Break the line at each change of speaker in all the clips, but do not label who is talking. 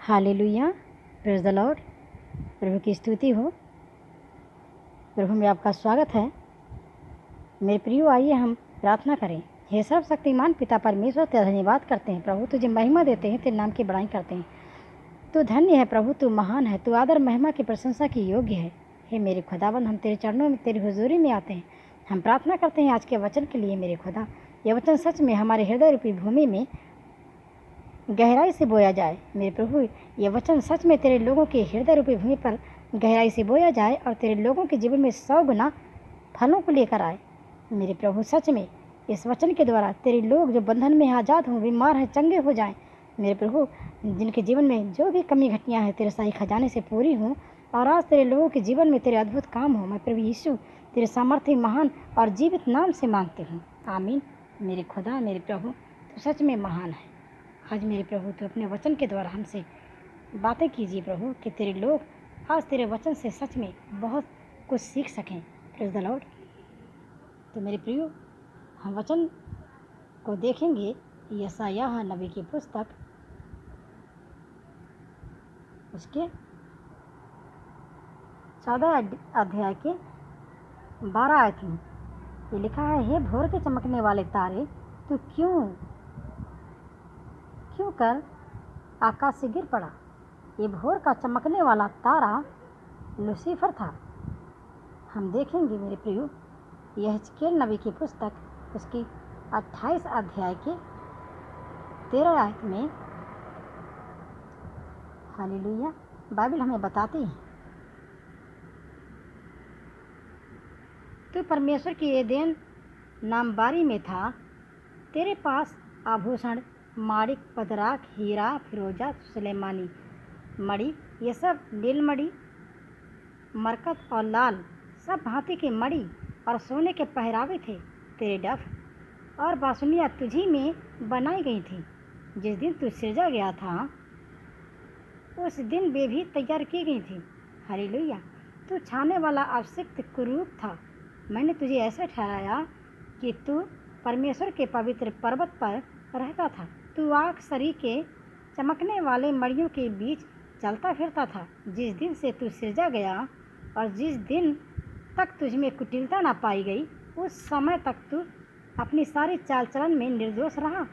Hallelujah, praise the Lord. प्रभु की स्तुति हो। प्रभु में आपका स्वागत है। मेरे प्रियो, आइए हम प्रार्थना करें। हे सर्वशक्तिमान पिता परमेश्वर, तेरा धन्यवाद करते हैं प्रभु, तुझे महिमा देते हैं, तेरे नाम की बड़ाई करते हैं। तू धन्य है प्रभु, तू महान है, तू आदर महिमा की प्रशंसा की योग्य है। हे मेरे खुदाबंद, हम तेरे चरणों में, तेरी हुजूरी में आते हैं। हम प्रार्थना करते हैं आज के वचन के लिए। मेरे खुदा, यह वचन सच में हमारे हृदय रूपी भूमि में गहराई से बोया जाए। मेरे प्रभु, ये वचन सच में तेरे लोगों के हृदय रूपी भूमि पर गहराई से बोया जाए और तेरे लोगों के जीवन में 100 गुना फलों को लेकर आए। मेरे प्रभु, सच में इस वचन के द्वारा तेरे लोग जो बंधन में आज़ाद हों, बीमार हैं, चंगे हो जाएं। मेरे प्रभु, जिनके जीवन में जो भी कमी घटियाँ हैं तेरे शाही खजाने से पूरी हों और आज तेरे लोगों के जीवन में तेरे अद्भुत काम हो। मैं प्रभु यीशु तेरे सामर्थ्य, महान और जीवित नाम से मांगती हूँ, आमीन। मेरे खुदा, मेरे प्रभु, तो सच में महान है। आज मेरे प्रभु, तो अपने वचन के द्वारा हमसे बातें कीजिए प्रभु, कि तेरे लोग आज तेरे वचन से सच में बहुत कुछ सीख सकें। Praise the Lord. तो मेरे प्रियो, हम वचन को देखेंगे यशायाह नबी की पुस्तक, उसके 14 अध्याय के 12 आयत में ये लिखा है, हे भोर के चमकने वाले तारे, तू क्यों कर आकाश से गिर पड़ा। ये भोर का चमकने वाला तारा लूसीफर था। हम देखेंगे मेरे प्रियो, यह हिजकीएल नबी की पुस्तक, उसकी 28 अध्याय के 13 आयत में, हालेलुया, बाइबल हमें बताती है, तू परमेश्वर की एदेन नामबारी में था, तेरे पास आभूषण माणिक, पदराक, हीरा, फिरोजा, सुलेमानी मणि, ये सब नीलमणि, मरकत और लाल सब भांति के मणि और सोने के पहरावे थे। तेरे डफ और बांसुरियाँ तुझी में बनाई गई थी। जिस दिन तू सृजा गया था उस दिन वे भी तैयार की गई थी। हालेलुया। तू छाने वाला अभिषिक्त कुरूप था। मैंने तुझे ऐसा ठहराया कि तू परमेश्वर के पवित्र पर्वत पर रहता था। तू आग सरी के चमकने वाले मड़ियों के बीच चलता फिरता था। जिस दिन से तू सृजा गया और जिस दिन तक तुझ में कुटिलता न पाई गई, उस समय तक तू अपनी सारी चाल चलन में निर्दोष रहा।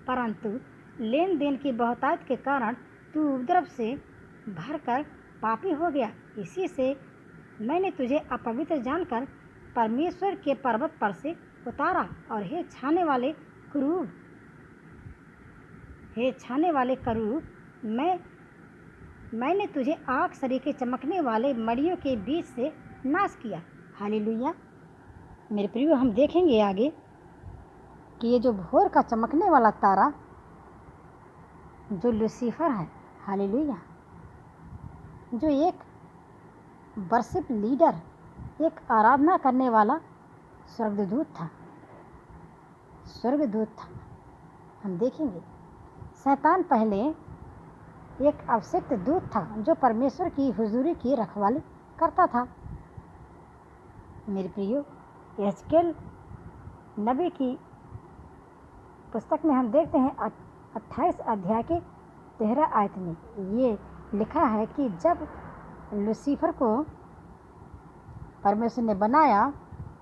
परंतु लेन देन की बहुतायत के कारण तू उपद्रव से भरकर पापी हो गया। इसी से मैंने तुझे अपवित्र जानकर परमेश्वर के पर्वत पर से उतारा। और हे छाने वाले करूब, मैंने तुझे आग सरी के चमकने वाले मड़ियों के बीच से नाश किया। हालेलुया। मेरे प्रियो, हम देखेंगे आगे कि ये जो भोर का चमकने वाला तारा जो लूसीफर है, हालेलुया, जो एक वर्शिप लीडर, एक आराधना करने वाला स्वर्गदूत था। हम देखेंगे शैतान पहले एक अभिषिक्त दूत था जो परमेश्वर की हुजूरी की रखवाली करता था। मेरे प्रियो, हिजकीएल नबी की पुस्तक में हम देखते हैं 28 अध्याय के 13 आयत में ये लिखा है कि जब लूसीफर को परमेश्वर ने बनाया,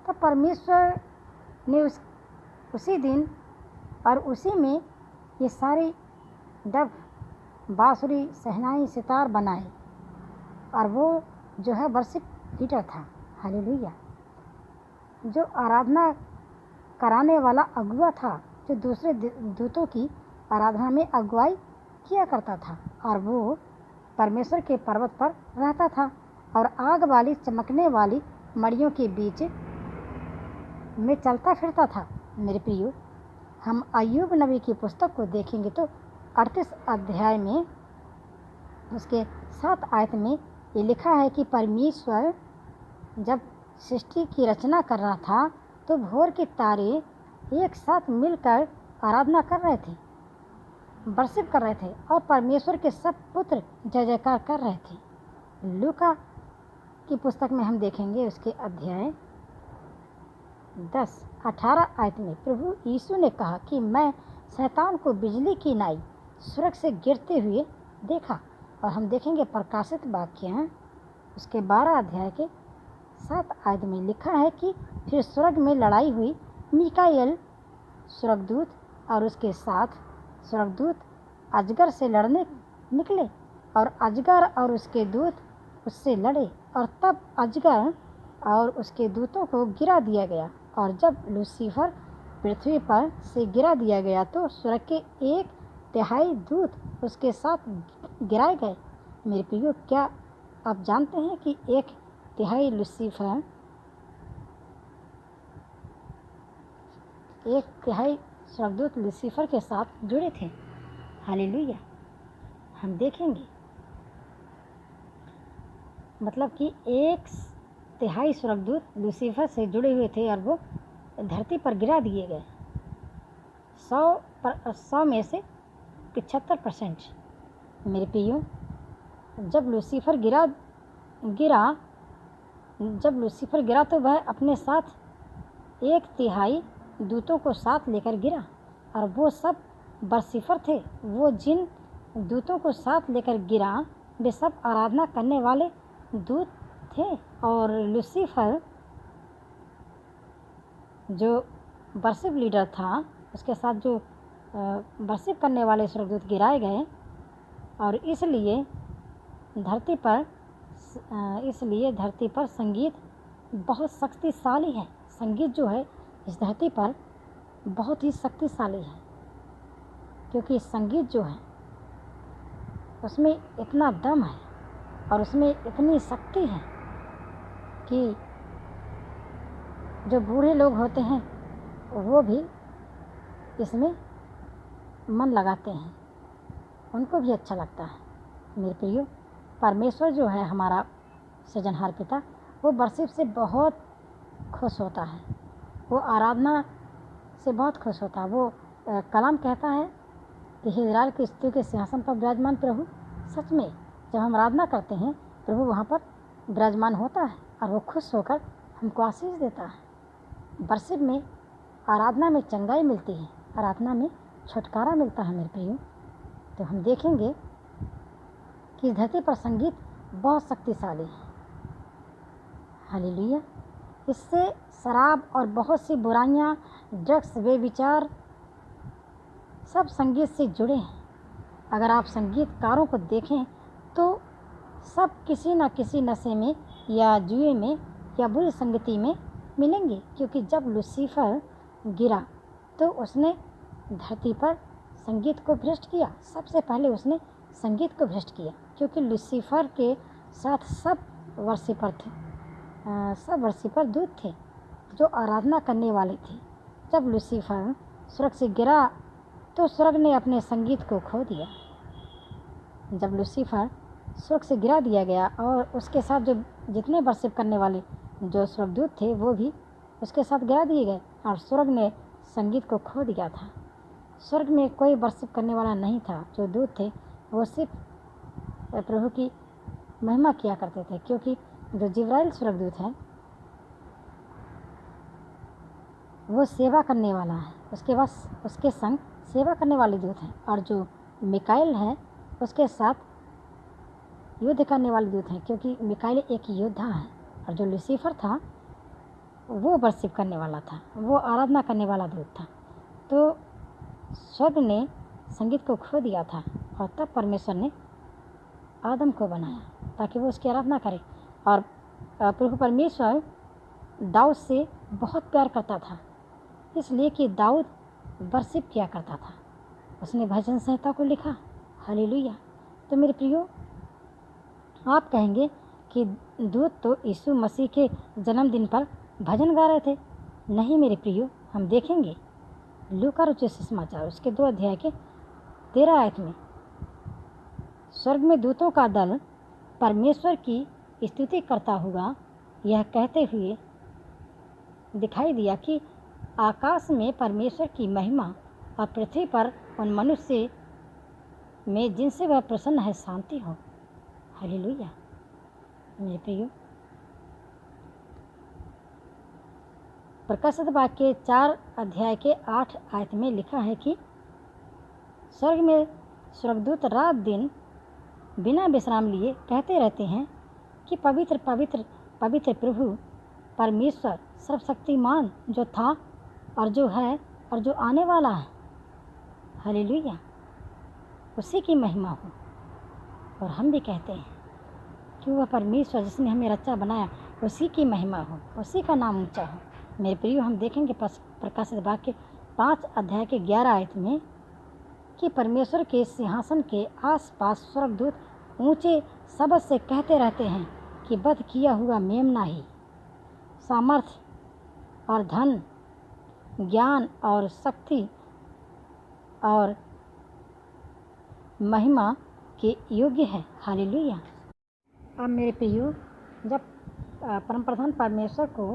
तब परमेश्वर ने उसी दिन और उसी में ये सारे डफ, बांसुरी, शहनाई, सितार बनाए। और वो जो है वर्शिप लीडर था। हालेलुया। जो आराधना कराने वाला अगुआ था, जो दूसरे दूतों की आराधना में अगुवाई किया करता था। और वो परमेश्वर के पर्वत पर रहता था और आग वाली चमकने वाली मड़ियों के बीच में चलता फिरता था। मेरे प्रियो, हम अय्यूब नबी की पुस्तक को देखेंगे तो 38 अध्याय में उसके 7 आयत में ये लिखा है कि परमेश्वर जब सृष्टि की रचना कर रहा था तो भोर के तारे एक साथ मिलकर आराधना कर रहे थे, वर्शिप कर रहे थे और परमेश्वर के सब पुत्र जय जयकार कर रहे थे। लूका की पुस्तक में हम देखेंगे उसके अध्याय 10-18 आयत में प्रभु यीशु ने कहा कि मैं शैतान को बिजली की नाई स्वर्ग से गिरते हुए देखा। और हम देखेंगे प्रकाशित वाक्य हैं उसके 12 अध्याय के 7 आयत में लिखा है कि फिर स्वर्ग में लड़ाई हुई। मीकाएल स्वर्गदूत और उसके साथ स्वर्गदूत अजगर से लड़ने निकले और अजगर और उसके दूत उससे लड़े और तब अजगर और उसके दूतों को गिरा दिया गया। और जब लूसीफर पृथ्वी पर से गिरा दिया गया तो स्वर्ग के 1/3 दूत उसके साथ गिराए गए। मेरे प्रियो, क्या आप जानते हैं कि 1/3 लूसीफर 1/3 स्वर्गदूत लूसीफर के साथ जुड़े थे। हालेलुया। हम देखेंगे मतलब कि 1/3 स्वर्गदूत लूसीफर से जुड़े हुए थे और वो धरती पर गिरा दिए गए। 100 में से 75%। मेरे प्रियो, जब लूसीफर गिरा तो वह अपने साथ 1/3 दूतों को साथ लेकर गिरा। और वो सब बरसीफर थे। वो जिन दूतों को साथ लेकर गिरा वे सब आराधना करने वाले दूत थे। और लूसीफर जो वर्शिप लीडर था उसके साथ जो वर्शिप करने वाले स्वर्गदूत गिराए गए। और इसलिए धरती पर संगीत बहुत शक्तिशाली है। संगीत जो है इस धरती पर बहुत ही शक्तिशाली है, क्योंकि संगीत जो है उसमें इतना दम है और उसमें इतनी शक्ति है कि जो बूढ़े लोग होते हैं वो भी इसमें मन लगाते हैं, उनको भी अच्छा लगता है। मेरे प्रियो, परमेश्वर जो है हमारा सृजनहार पिता, वो वर्शिप से बहुत खुश होता है। वो आराधना से बहुत खुश होता है। वो कलाम कहता है कि हे इज़राइल की स्तुति के सिंहासन पर विराजमान प्रभु, सच में जब हम आराधना करते हैं प्रभु वहाँ पर विराजमान होता है और वो खुश होकर हमको आशीष देता है। वर्शिप में, आराधना में चंगाई मिलती है, आराधना में छुटकारा मिलता है। मेरे प्रियो, तो हम देखेंगे कि इस धरती पर संगीत बहुत शक्तिशाली है। हालेलुया। इससे शराब और बहुत सी बुराइयाँ, ड्रग्स, बेविचार सब संगीत से जुड़े हैं। अगर आप संगीतकारों को देखें तो सब किसी न किसी नशे में या जुए में या बुरी संगति में मिलेंगे, क्योंकि जब लूसीफर गिरा तो उसने धरती पर संगीत को भ्रष्ट किया। सबसे पहले उसने संगीत को भ्रष्ट किया, क्योंकि लूसीफर के साथ सब वर्शिपर दूत थे जो आराधना करने वाले थे। जब लूसीफर स्वर्ग से गिरा तो स्वर्ग ने अपने संगीत को खो दिया। जब लूसीफर स्वर्ग से गिरा दिया गया और उसके साथ जो जितने वर्शिप करने वाले जो स्वर्गदूत थे वो भी उसके साथ गिरा दिए गए और स्वर्ग ने संगीत को खो दिया था। स्वर्ग में कोई वर्शिप करने वाला नहीं था। जो दूत थे वो सिर्फ प्रभु की महिमा किया करते थे, क्योंकि जो जिब्राइल स्वर्गदूत है वो सेवा करने वाला है, उसके संग सेवा करने वाले दूत हैं। और जो मिकाएल है उसके साथ युद्ध करने वाले दूत हैं, क्योंकि मिकाएल एक योद्धा है। और जो लूसीफर था वो वर्शिप करने वाला था, वो आराधना करने वाला दूत था। तो स्वर्ग ने संगीत को खो दिया था और तब परमेश्वर ने आदम को बनाया ताकि वो उसकी आराधना करे। और प्रभु परमेश्वर दाऊद से बहुत प्यार करता था, इसलिए कि दाऊद वर्शिप किया करता था। उसने भजन संहिता को लिखा। हालेलुया। तो मेरे प्रियो, आप कहेंगे कि दूत तो यीशु मसीह के जन्मदिन पर भजन गा रहे थे। नहीं मेरे प्रियो, हम देखेंगे लूका रचित सुसमाचार उसके 2 अध्याय के 13 आयत में स्वर्ग में दूतों का दल परमेश्वर की स्तुति करता हुआ यह कहते हुए दिखाई दिया कि आकाश में परमेश्वर की महिमा और पृथ्वी पर उन मनुष्य में जिनसे वह प्रसन्न है शांति हो। हालेलुया। मेरे प्रियो, प्रकाशित वाक्य 4 अध्याय के 8 आयत में लिखा है कि स्वर्ग में स्वर्गदूत रात दिन बिना विश्राम लिए कहते रहते हैं कि पवित्र पवित्र पवित्र प्रभु परमेश्वर सर्वशक्तिमान, जो था और जो है और जो आने वाला है। हालेलुया, उसी की महिमा हो। और हम भी कहते हैं कि वह परमेश्वर जिसने हमें रचा बनाया, उसी की महिमा हो, उसी का नाम ऊंचा हो। मेरे प्रियो, हम देखेंगे प्रकाशित वाक्य 5 अध्याय के 11 आयत में कि परमेश्वर के सिंहासन के आसपास स्वर्गदूत ऊंचे शब्द से कहते रहते हैं कि वध किया हुआ मेमना ही सामर्थ्य और धन, ज्ञान और शक्ति और महिमा के योग्य है। हालेलुया। अब मेरे प्रियो, जब परमप्रधान परमेश्वर को,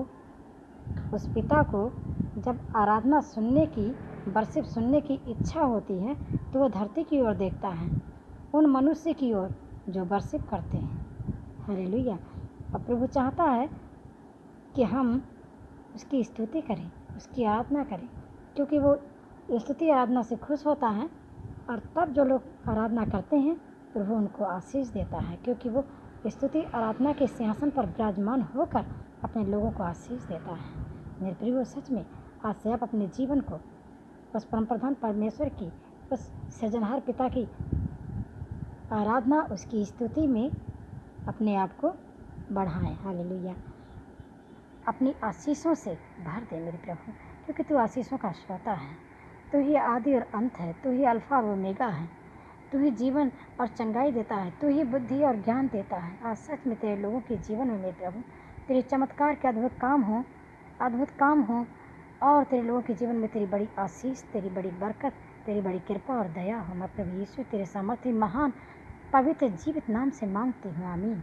उस पिता को जब आराधना सुनने की, वर्शिप सुनने की इच्छा होती है, तो वह धरती की ओर देखता है, उन मनुष्य की ओर जो वर्शिप करते हैं। हालेलुया। और प्रभु चाहता है कि हम उसकी स्तुति करें, उसकी आराधना करें, क्योंकि वो स्तुति आराधना से खुश होता है। और तब जो लोग आराधना करते हैं, प्रभु उनको आशीष देता है, क्योंकि वो स्तुति आराधना के सिंहासन पर विराजमान होकर अपने लोगों को आशीष देता है। मेरे प्रियो, सच में आज से आप अपने जीवन को उस परमप्रधान परमेश्वर की, उस सृजनहार पिता की आराधना, उसकी स्तुति में अपने आप को बढ़ाएं। हालेलुया। अपनी आशीषों से भर दे मेरे प्रभु, क्योंकि तू आशीषों का श्रोता है। तू ही आदि और अंत है, तू ही अल्फा और ओमेगा है, तू ही जीवन और चंगाई देता है, तू ही बुद्धि और ज्ञान देता है। आज सच में तेरे लोगों के जीवन में मेरे प्रभु तेरे चमत्कार के अद्भुत काम हो और तेरे लोगों के जीवन में तेरी बड़ी आशीष, तेरी बड़ी बरकत, तेरी बड़ी कृपा और दया हो। मैं प्रभु यीशु तेरे सामर्थ्य महान पवित्र जीवित नाम से मांगती हूँ, आमीन।